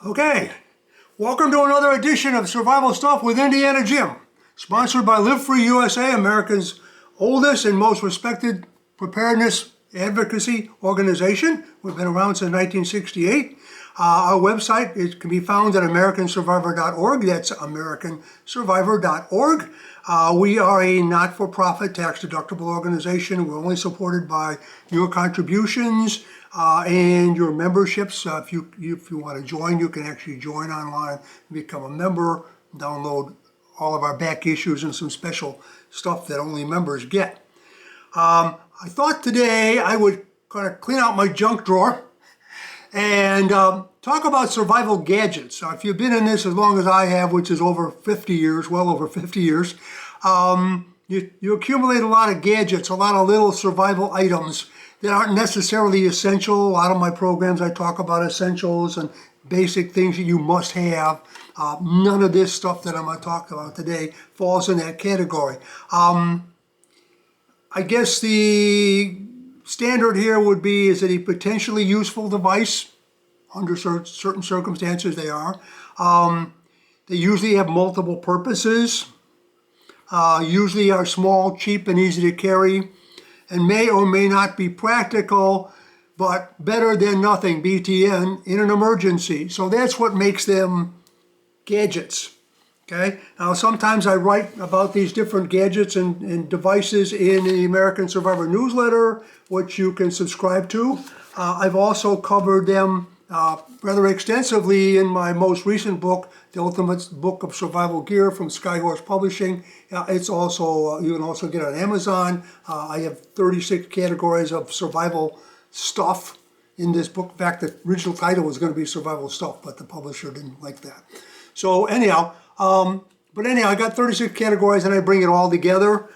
Okay, welcome to another edition of Survival Stuff with Indiana Jim, sponsored by Live Free USA, America's oldest and most respected preparedness advocacy organization. We've been around since 1968. Our website can be found at americansurvivor.org. That's americansurvivor.org. We are a not-for-profit, tax-deductible organization. We're only supported by your contributions and your memberships. If you want to join, you can actually join online, become a member, download all of our back issues and some special stuff that only members get. I thought today I would kind of clean out my junk drawer and talk about survival gadgets. If you've been in this as long as I have, which is over 50 years, well over 50 years, you accumulate a lot of gadgets, a lot of little survival items that aren't necessarily essential. A lot of my programs I talk about essentials and basic things that you must have. None of this stuff that I'm going to talk about today falls in that category. I guess the standard here would be, is it a potentially useful device? Under certain circumstances they are. They usually have multiple purposes. Usually are small, cheap, and easy to carry, and may or may not be practical, but better than nothing, BTN, in an emergency. So that's what makes them gadgets. Okay. Now, sometimes I write about these different gadgets and devices in the American Survivor newsletter, which you can subscribe to. I've also covered them rather extensively in my most recent book, The Ultimate Book of Survival Gear from Skyhorse Publishing. It's also, you can also get it on Amazon. I have 36 categories of survival stuff in this book. In fact, the original title was going to be Survival Stuff, but the publisher didn't like that. So anyhow, I got 36 categories, and I bring it all together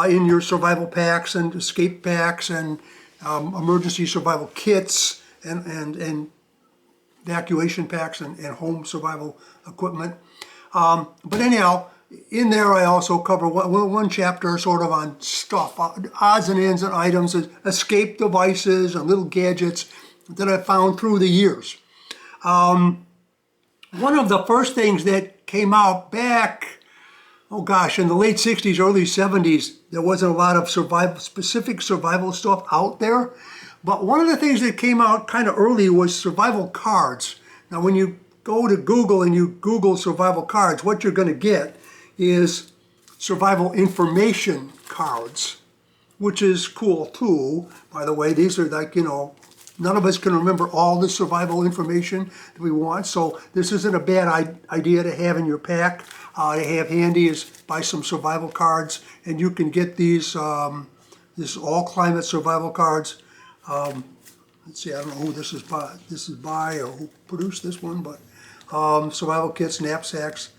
in your survival packs and escape packs and emergency survival kits and evacuation packs and home survival equipment. But anyhow, in there I also cover one chapter sort of on stuff, odds and ends and items, escape devices and little gadgets that I found through the years. One of the first things that came out back, in the late 60s, early 70s, there wasn't a lot of specific survival stuff out there. But one of the things that came out kind of early was survival cards. Now, when you go to Google and you Google survival cards, what you're going to get is survival information cards, which is cool too. By the way, these are like, none of us can remember all the survival information that we want. So this isn't a bad idea to have in your pack. To have handy is buy some survival cards, and you can get these, this is all climate survival cards. Let's see, I don't know who this is by or who produced this one, but survival kits, knapsacks.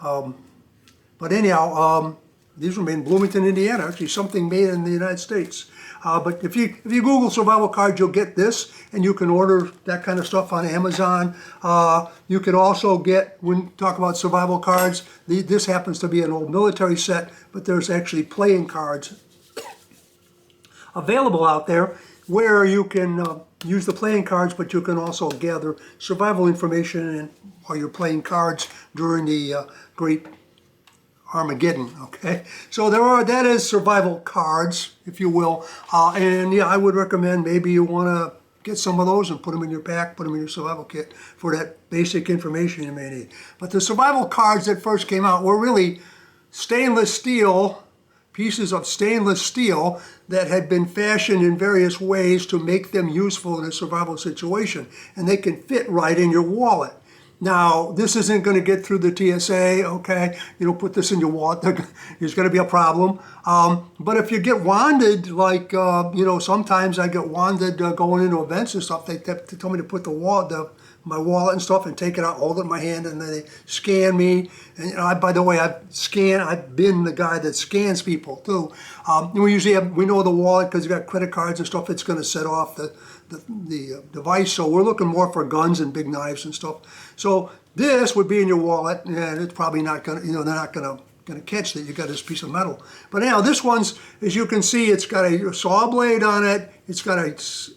But anyhow, these were made in Bloomington, Indiana, actually something made in the United States. But if you Google survival cards, you'll get this, and you can order that kind of stuff on Amazon. You can also get, when you talk about survival cards, this happens to be an old military set, but there's actually playing cards available out there where you can use the playing cards, but you can also gather survival information while you're playing cards during the Great Armageddon. Okay, so that is survival cards, if you will, and yeah, I would recommend maybe you want to get some of those and put them in your pack, put them in your survival kit for that basic information you may need. But the survival cards that first came out were really stainless steel, pieces of stainless steel that had been fashioned in various ways to make them useful in a survival situation, and they can fit right in your wallet. Now, this isn't going to get through the TSA, okay? Put this in your wallet, there's going to be a problem. But if you get wanded, like, sometimes I get wanded going into events and stuff, they tell me to put my wallet and stuff and take it out, hold it in my hand, and then they scan me. And by the way, I've been the guy that scans people too. We know the wallet because you got credit cards and stuff, it's going to set off the device. So we're looking more for guns and big knives and stuff. So this would be in your wallet, and it's probably not going to, they're not going to going to catch that you got this piece of metal. But anyhow, this one's, as you can see, it's got a saw blade on it. It's got a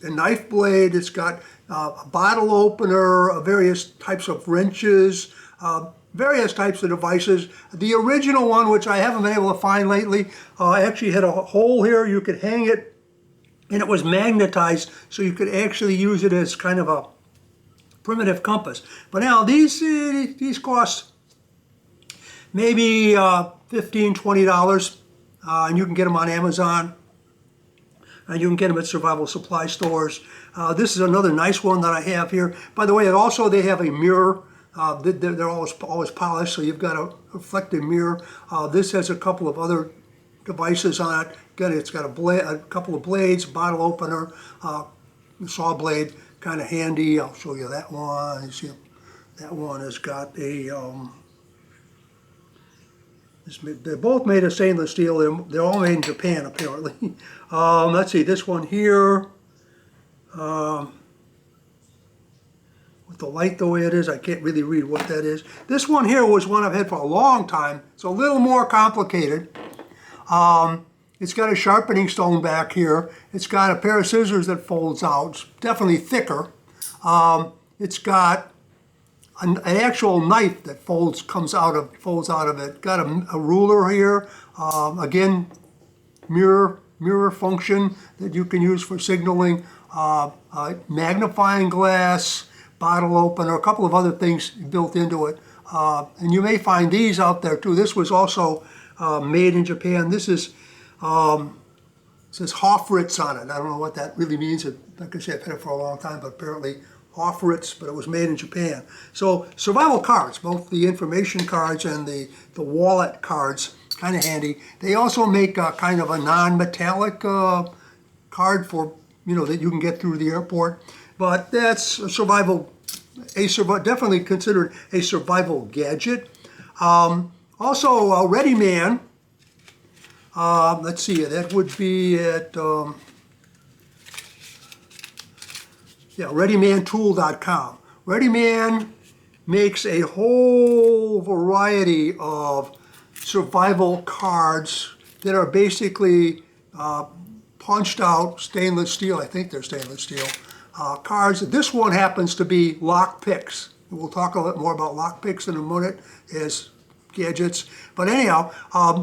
knife blade. It's got a bottle opener, various types of wrenches, various types of devices. The original one, which I haven't been able to find lately, actually had a hole here. You could hang it, and it was magnetized, so you could actually use it as kind of a primitive compass. But now these cost maybe $15, $20, and you can get them on Amazon, and you can get them at survival supply stores. This is another nice one that I have here. By the way, they have a mirror. They're always polished, so you've got a reflective mirror. This has a couple of other devices on it. Again, it's got a couple of blades, bottle opener, saw blade, kind of handy. I'll show you that one. You see, that one has got a. They're both made of stainless steel. They're all made in Japan, apparently. Let's see, this one here. With the light the way it is, I can't really read what that is. This one here was one I've had for a long time. It's a little more complicated. It's got a sharpening stone back here. It's got a pair of scissors that folds out. It's definitely thicker. It's got an actual knife that folds out of it. Got a ruler here. Again, mirror function that you can use for signaling. Magnifying glass, bottle opener, a couple of other things built into it. And you may find these out there too. This was also made in Japan. This is, it says Hofritz on it. I don't know what that really means. Like I said, I've had it for a long time, but apparently Hofritz, but it was made in Japan. So survival cards, both the information cards and the wallet cards, kind of handy. They also make a kind of a non-metallic card for, that you can get through the airport. But that's definitely considered a survival gadget. Also, Ready Man. Let's see, that would be at ReadyManTool.com. ReadyMan makes a whole variety of survival cards that are basically punched out stainless steel. I think they're stainless steel cards. This one happens to be lock picks. We'll talk a little more about lock picks in a minute as gadgets. But anyhow,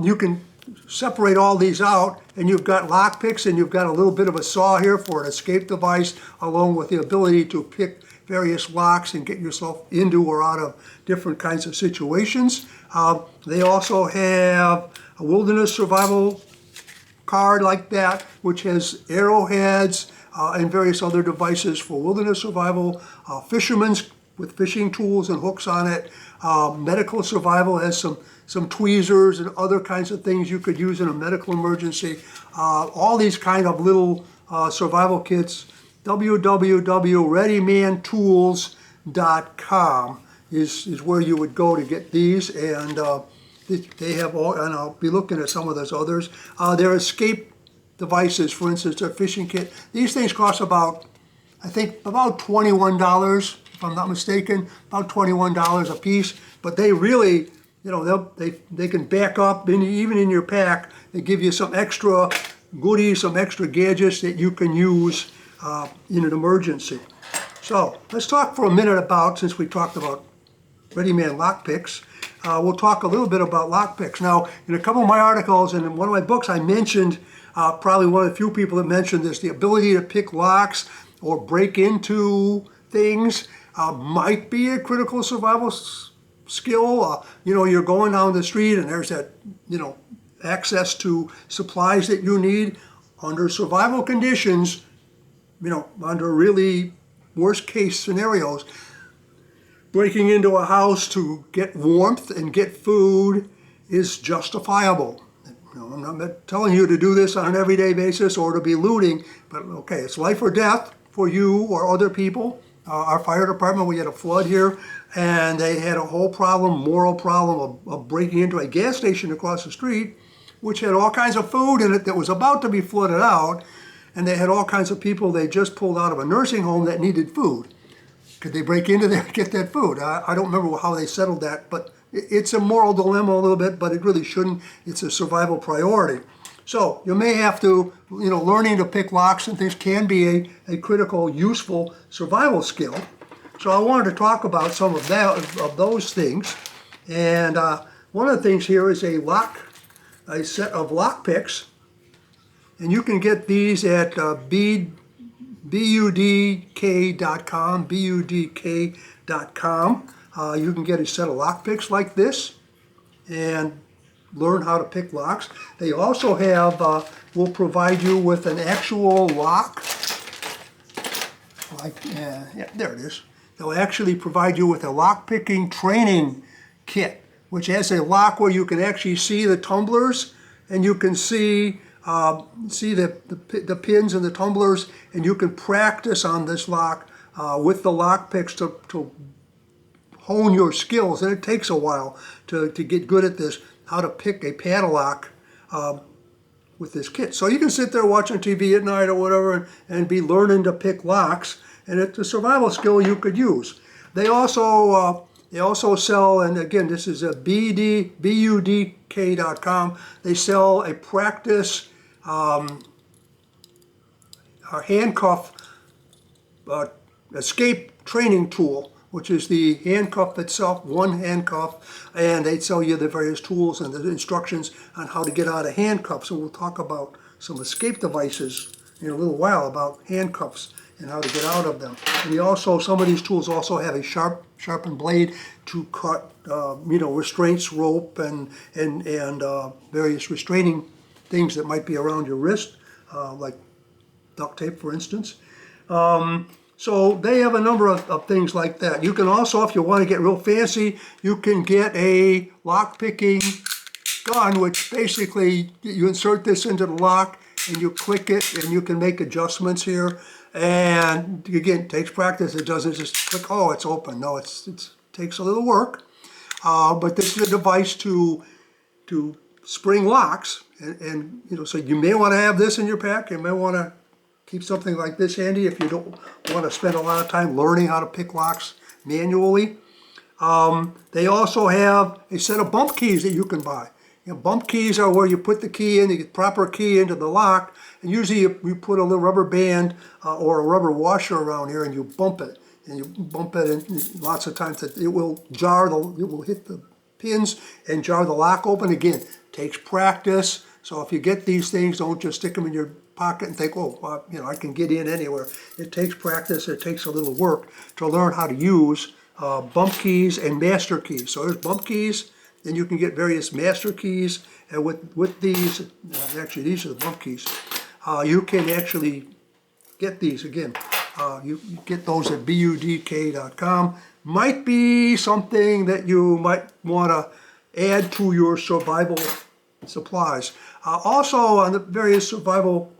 you can separate all these out, and you've got lock picks, and you've got a little bit of a saw here for an escape device, along with the ability to pick various locks and get yourself into or out of different kinds of situations. They also have a wilderness survival card like that, which has arrowheads and various other devices for wilderness survival. Fisherman's with fishing tools and hooks on it. Medical survival has some tweezers and other kinds of things you could use in a medical emergency. All these kind of little survival kits. www.readymantools.com is where you would go to get these, and they have all, and I'll be looking at some of those others. Their escape devices, for instance, their fishing kit. These things cost about $21, if I'm not mistaken, about $21 a piece. But they really, they can back up, even in your pack. They give you some extra goodies, some extra gadgets that you can use in an emergency. So let's talk for a minute about, since we talked about ReadyMan lockpicks, we'll talk a little bit about lockpicks. Now, in a couple of my articles and in one of my books, I mentioned, probably one of the few people that mentioned this, the ability to pick locks or break into things might be a critical survival skill. You're going down the street and there's that, access to supplies that you need under survival conditions, under really worst case scenarios. Breaking into a house to get warmth and get food is justifiable. I'm not telling you to do this on an everyday basis or to be looting, but okay, it's life or death for you or other people. Our fire department, we had a flood here, and they had a whole moral problem of breaking into a gas station across the street, which had all kinds of food in it that was about to be flooded out, and they had all kinds of people they just pulled out of a nursing home that needed food. Could they break into there and get that food? I don't remember how they settled that, but it's a moral dilemma a little bit, but it really shouldn't. It's a survival priority. So you may have to, learning to pick locks and things can be a critical, useful survival skill. So I wanted to talk about some of those things. And one of the things here is a set of lock picks. And you can get these at budk.com, budk.com. You can get a set of lock picks like this and learn how to pick locks. They also will provide you with an actual lock. There it is. They'll actually provide you with a lock picking training kit, which has a lock where you can actually see the tumblers and you can see the pins and the tumblers, and you can practice on this lock with the lock picks to hone your skills. And it takes a while to get good at this, how to pick a padlock with this kit. So you can sit there watching TV at night or whatever and be learning to pick locks, and it's a survival skill you could use. They also sell, and again, this is a budk.com. They sell a practice a handcuff escape training tool, which is the handcuff itself, one handcuff, and they tell you the various tools and the instructions on how to get out of handcuffs. And we'll talk about some escape devices in a little while about handcuffs and how to get out of them. And some of these tools also have a sharpened blade to cut, restraints, rope, and various restraining things that might be around your wrist, like duct tape, for instance. So they have a number of things like that. You can also, if you want to get real fancy, you can get a lock-picking gun, which basically you insert this into the lock and you click it, and you can make adjustments here. And again, it takes practice. It doesn't just click, oh, it's open. No, it takes a little work. But this is a device to spring locks, and so you may want to have this in your pack. You may want to keep something like this handy if you don't want to spend a lot of time learning how to pick locks manually. They also have a set of bump keys that you can buy. Bump keys are where you put the key in, you get proper key into the lock, and usually you put a little rubber band or a rubber washer around here and you bump it. And you bump it, and lots of times it will hit the pins and jar the lock open. Again, takes practice. So if you get these things, don't just stick them in your pocket and think, I can get in anywhere. It takes practice. It takes a little work to learn how to use bump keys and master keys. So there's bump keys, then you can get various master keys, and with these, actually these are the bump keys. You can actually get these again. You get those at budk.com. Might be something that you might want to add to your survival supplies. Also, on the various survival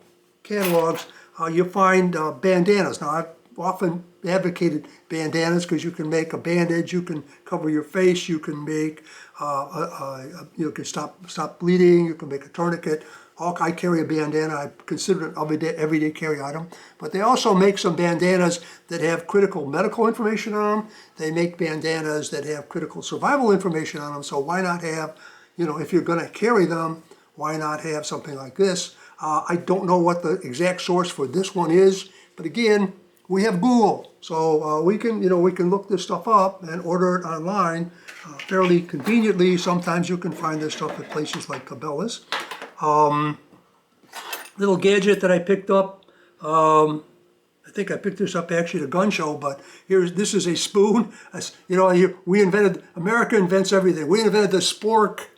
catalogs, you find bandanas. Now, I've often advocated bandanas because you can make a bandage, you can cover your face, you can make, you can stop bleeding, you can make a tourniquet. I carry a bandana. I consider it an everyday carry item. But they also make some bandanas that have critical medical information on them. They make bandanas that have critical survival information on them. So why not have, if you're going to carry them, why not have something like this? I don't know what the exact source for this one is, but again, we have Google, so we can look this stuff up and order it online fairly conveniently. Sometimes you can find this stuff at places like Cabela's. Little gadget that I picked up. I think I picked this up actually at a gun show, but this is a spoon. America invents everything. We invented the spork.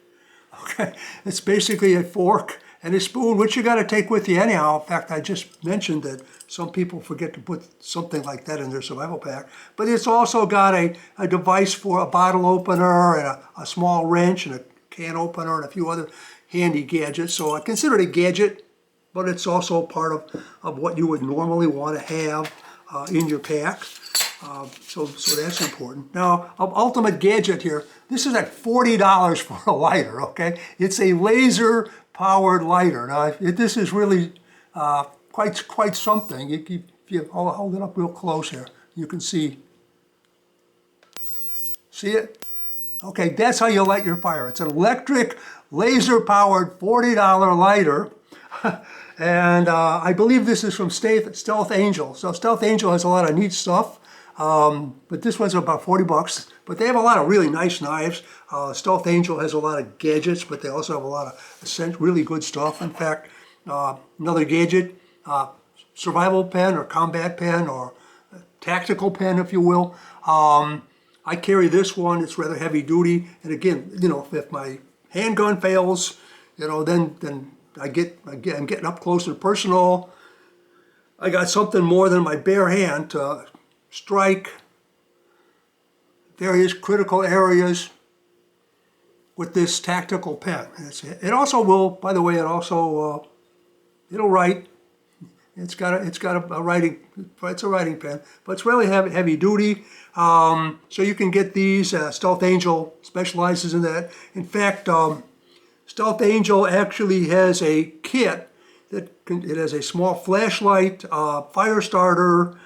Okay, it's basically a fork and a spoon, which you got to take with you anyhow. In fact, I just mentioned that some people forget to put something like that in their survival pack. But it's also got a device for a bottle opener and a small wrench and a can opener and a few other handy gadgets. So I consider it a gadget, but it's also part of what you would normally want to have in your pack. So that's important. Now, ultimate gadget here. This is at $40 for a lighter, okay? It's a laser-powered lighter. Now, this is really quite something. If you hold it up real close here, you can see it? Okay, that's how you light your fire. It's an electric, laser-powered $40 lighter. And I believe this is from Stealth Angel. So Stealth Angel has a lot of neat stuff. But this one's about 40 bucks. But they have a lot of really nice knives. Stealth Angel has a lot of gadgets, but they also have a lot of really good stuff. In fact, another gadget, survival pen or combat pen or tactical pen, if you will. I carry this one. It's rather heavy duty. And again, you know, if my handgun fails, you know, then I'm getting up close and personal. I got something more than my bare hand to strike various critical areas with this tactical pen. It also will, by the way, it'll write. It's got a writing. It's a writing pen, but it's really heavy duty. So you can get these. Stealth Angel specializes in that. In fact, Stealth Angel actually has a kit it has a small flashlight, fire starter,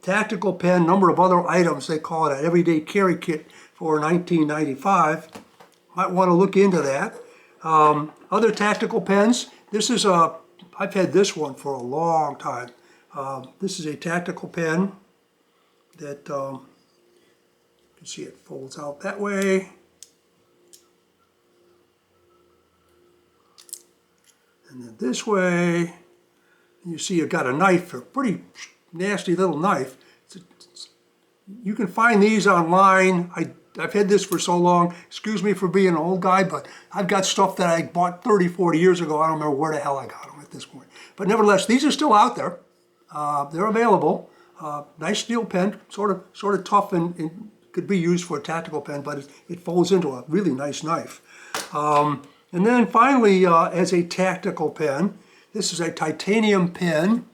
tactical pen, number of other items. They call it an everyday carry kit for $19.95. Might want to look into that. Other tactical pens. I've had this one for a long time. This is a tactical pen that you can see it folds out that way. And then this way, and you see you've got a knife, a pretty nasty little knife. You can find these online. I've had this for so long. Excuse me for being an old guy, but I've got stuff that I bought 30, 40 years ago. I don't remember where the hell I got them at this point. But nevertheless, these are still out there. They're available. Nice steel pen, sort of tough and could be used for a tactical pen, but it folds into a really nice knife. And then finally, as a tactical pen, this is a titanium pen.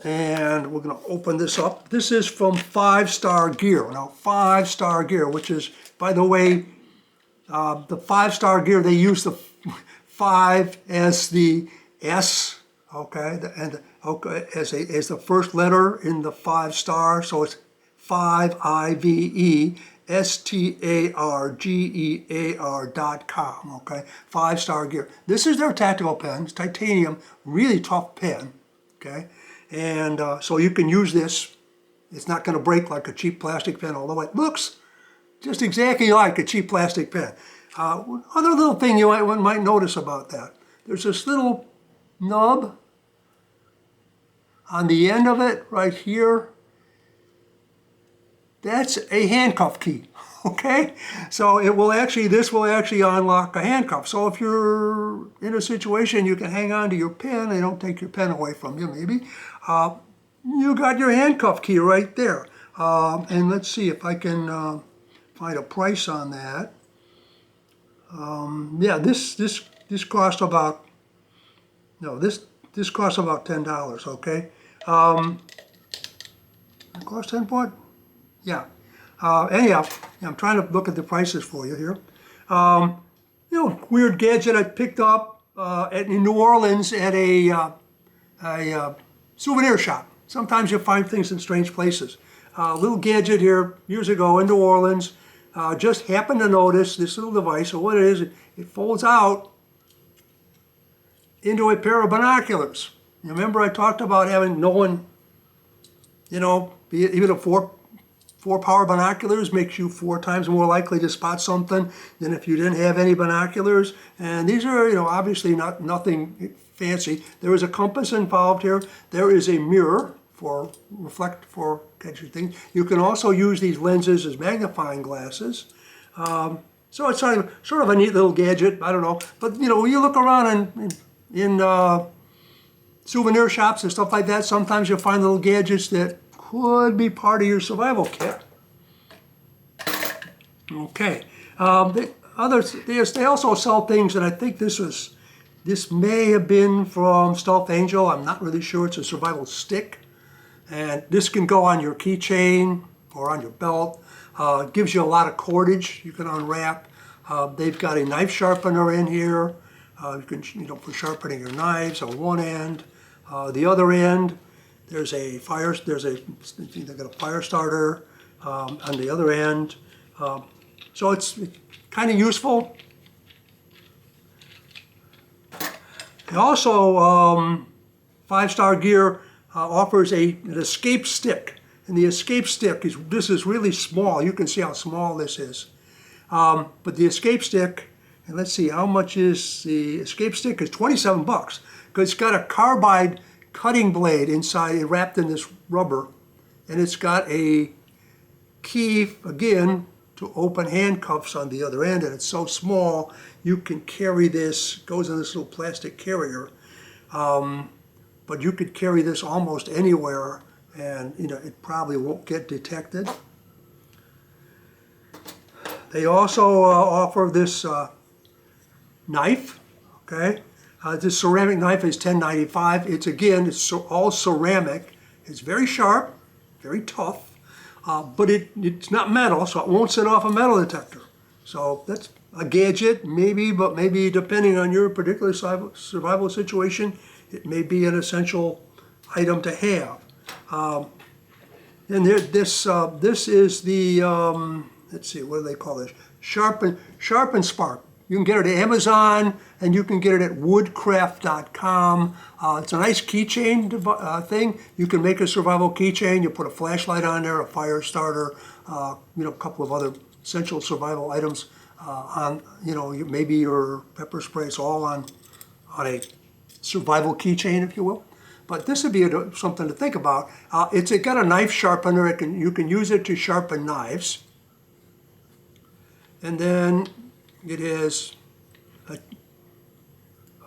And we're going to open this up. This is from 5-Star Gear. Now, 5-Star Gear, which is, by the way, the 5-Star Gear, they use the 5 as the S, okay, as the first letter in the 5-star, so it's 5IVESTARGEAR.com, okay, 5-Star Gear. This is their tactical pen. It's titanium, really tough pen, okay, and so you can use this. It's not going to break like a cheap plastic pen, although it looks just exactly like a cheap plastic pen. Other little thing you might notice about that, there's this little nub on the end of it right here. That's a handcuff key, okay? So this will actually unlock a handcuff. So if you're in a situation you can hang on to your pen, they don't take your pen away from you maybe, you got your handcuff key right there. And let's see if I can find a price on that. Yeah, this cost about, no, this costs about $10, okay? It cost 10 point? Yeah. Anyhow, I'm trying to look at the prices for you here. You know, weird gadget I picked up in New Orleans at a souvenir shop. Sometimes you find things in strange places. Little gadget here years ago in New Orleans. Just happened to notice this little device. So what it is, it folds out into a pair of binoculars. You remember I talked about knowing, you know, even a four power binoculars makes you 4 times more likely to spot something than if you didn't have any binoculars. And these are, you know, obviously nothing fancy. There is a compass involved here. There is a mirror for catching things. You can also use these lenses as magnifying glasses. So it's sort of a neat little gadget. I don't know, but you know, when you look around in souvenir shops and stuff like that, sometimes you'll find little gadgets that could be part of your survival kit. Okay. They also sell things, and I think this may have been from Stealth Angel. I'm not really sure. It's a survival stick, and this can go on your keychain or on your belt. It gives you a lot of cordage you can unwrap. They've got a knife sharpener in here. You can, for sharpening your knives on one end. The other end, There's a fire. They got a fire starter on the other end. So it's kind of useful. And also, 5-Star Gear offers an escape stick. And the escape stick this is really small. You can see how small this is. But the escape stick, and let's see, how much is the escape stick? Is 27 bucks. Because it's got a carbide cutting blade inside, wrapped in this rubber. And it's got a key, again, to open handcuffs on the other end. And it's so small, you can carry this, goes in this little plastic carrier. But you could carry this almost anywhere, and it probably won't get detected. They also offer this knife. Okay, this ceramic knife is $10.95. It's all ceramic. It's very sharp, very tough, but it's not metal, so it won't set off a metal detector. So that's a gadget, maybe, but maybe depending on your particular survival situation, it may be an essential item to have. And this is the, let's see, what do they call this? Sharpen Spark. You can get it at Amazon, and you can get it at woodcraft.com. It's a nice keychain thing. You can make a survival keychain. You put a flashlight on there, a fire starter, a couple of other essential survival items maybe your pepper spray. It's all on a survival keychain, if you will. But this would be something to think about. It's got a knife sharpener. You can use it to sharpen knives. And then it is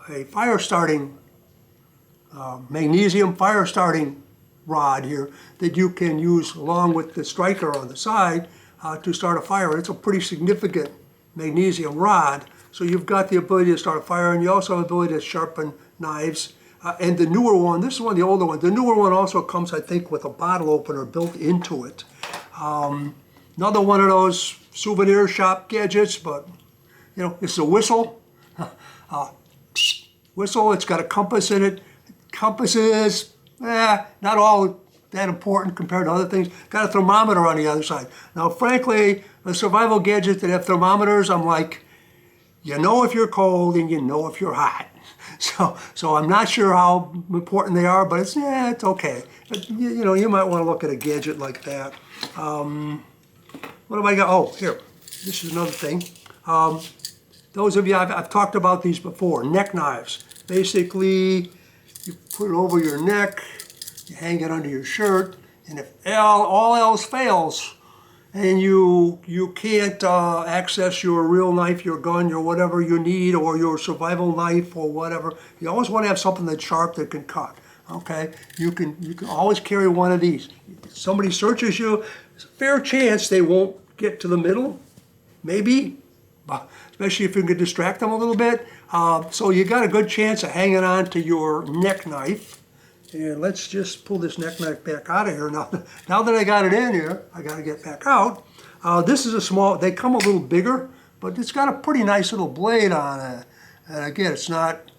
a fire starting, magnesium fire starting rod here that you can use along with the striker on the side to start a fire. It's a pretty significant magnesium rod. So you've got the ability to start a fire, and you also have the ability to sharpen knives. And the newer one, this is one of the older ones, the newer one also comes, I think, with a bottle opener built into it. Another one of those souvenir shop gadgets, but it's a whistle. Whistle, it's got a compass in it. Compasses, not all that important compared to other things. Got a thermometer on the other side. Now, frankly, the survival gadgets that have thermometers, I'm like, if you're cold and if you're hot. So I'm not sure how important they are, but it's okay. But, you might want to look at a gadget like that. What have I got? Oh, here. This is another thing. Those of you, I've talked about these before. Neck knives. Basically, you put it over your neck, you hang it under your shirt, and if all else fails, and you can't access your real knife, your gun, your whatever you need, or your survival knife or whatever, you always want to have something that's sharp that can cut. Okay, you can always carry one of these. If somebody searches you, there's a fair chance they won't get to the middle, maybe, especially if you can distract them a little bit. So you got a good chance of hanging on to your neck knife. And let's just pull this neck knife back out of here. Now that I got it in here, I got to get back out. This is a small, they come a little bigger, but it's got a pretty nice little blade on it. And again, it's not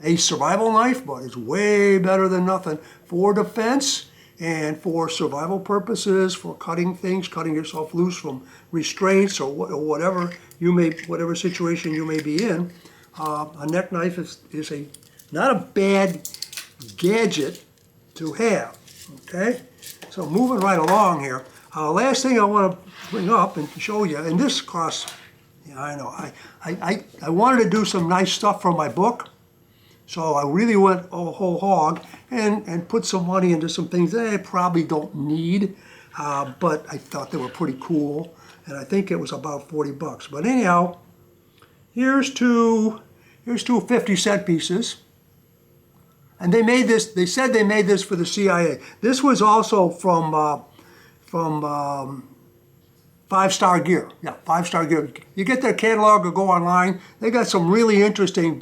a survival knife, but it's way better than nothing for defense and for survival purposes, for cutting things, cutting yourself loose from restraints or whatever whatever situation you may be in. A neck knife is not a bad gadget to have. Okay, so moving right along here. Last thing I want to bring up and show you, and this costs. I know I wanted to do some nice stuff for my book, so I really went whole hog and put some money into some things that I probably don't need, but I thought they were pretty cool, and I think it was about 40 bucks. But anyhow, here's two 50-cent pieces. And they made this, they said they made this for the CIA. This was also from 5-Star Gear. Yeah, 5-Star Gear. You get their catalog or go online. They got some really interesting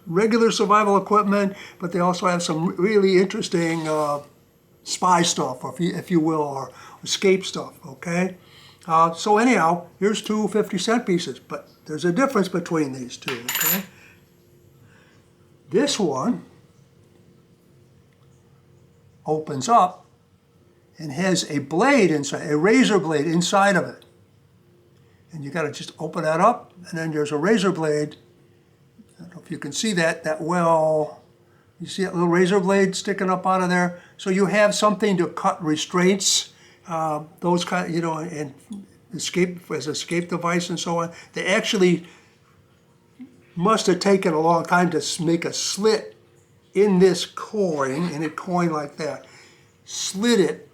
regular survival equipment, but they also have some really interesting spy stuff, if you will, or escape stuff, okay? So anyhow, here's two 50-cent pieces, but there's a difference between these two, okay? This one opens up and has a blade inside, a razor blade inside of it. And you got to just open that up, and then there's a razor blade. I don't know if you can see that well. You see that little razor blade sticking up out of there? So you have something to cut restraints, those kind, you know, and escape as escape device and so on. They actually must have taken a long time to make a slit in this coin, in a coin like that. Slit it,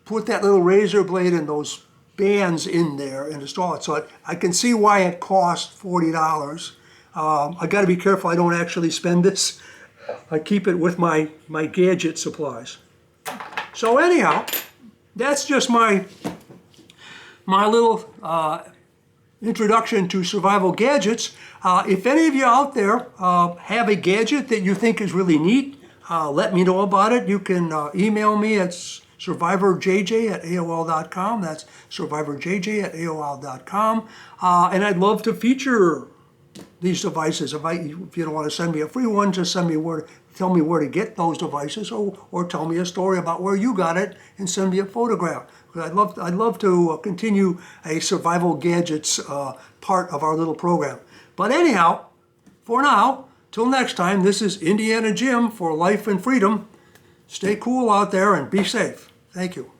put that little razor blade and those bands in there and install it. So I can see why it cost $40. I got to be careful I don't actually spend this. I keep it with my gadget supplies. So anyhow, that's just my little introduction to survival gadgets. If any of you out there have a gadget that you think is really neat, let me know about it. You can email me at survivorjj@aol.com. That's survivorjj@aol.com. And I'd love to feature these devices. If you don't want to send me a free one, just send me tell me where to get those devices, or tell me a story about where you got it and send me a photograph. I'd love to continue a survival gadgets part of our little program. But anyhow, for now, till next time, this is Indiana Jim for Life and Freedom. Stay cool out there and be safe. Thank you.